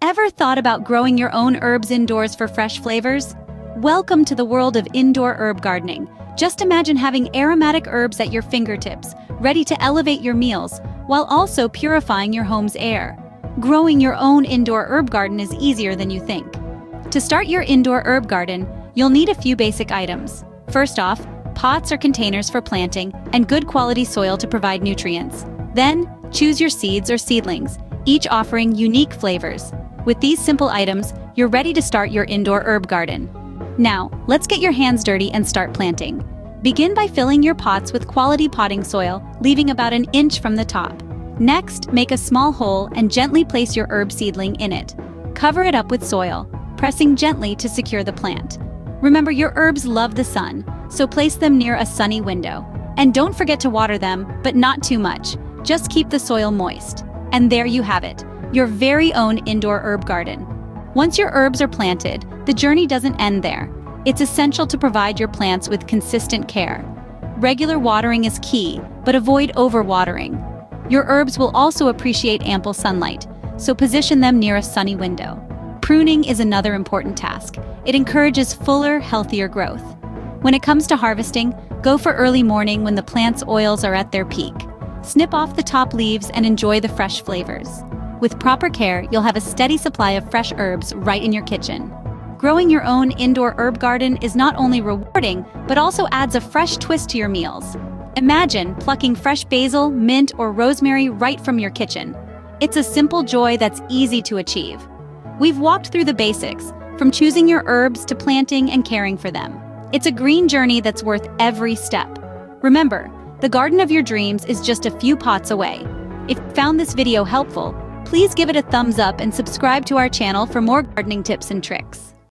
Ever thought about growing your own herbs indoors for fresh flavors? Welcome to the world of indoor herb gardening. Just imagine having aromatic herbs at your fingertips, ready to elevate your meals, while also purifying your home's air. Growing your own indoor herb garden is easier than you think. To start your indoor herb garden, you'll need a few basic items. First off, pots or containers for planting and good quality soil to provide nutrients. Then, choose your seeds or seedlings, each offering unique flavors. With these simple items, you're ready to start your indoor herb garden. Now, let's get your hands dirty and start planting. Begin by filling your pots with quality potting soil, leaving about an inch from the top. Next, make a small hole and gently place your herb seedling in it. Cover it up with soil, pressing gently to secure the plant. Remember, your herbs love the sun, so place them near a sunny window. And don't forget to water them, but not too much. Just keep the soil moist. And there you have it, your very own indoor herb garden. Once your herbs are planted, the journey doesn't end there. It's essential to provide your plants with consistent care. Regular watering is key, but avoid overwatering. Your herbs will also appreciate ample sunlight, so position them near a sunny window. Pruning is another important task. It encourages fuller, healthier growth. When it comes to harvesting, go for early morning when the plant's oils are at their peak. Snip off the top leaves and enjoy the fresh flavors. With proper care, you'll have a steady supply of fresh herbs right in your kitchen. Growing your own indoor herb garden is not only rewarding, but also adds a fresh twist to your meals. Imagine plucking fresh basil, mint, or rosemary right from your kitchen. It's a simple joy that's easy to achieve. We've walked through the basics, from choosing your herbs to planting and caring for them. It's a green journey that's worth every step. Remember, the garden of your dreams is just a few pots away. If you found this video helpful, please give it a thumbs up and subscribe to our channel for more gardening tips and tricks.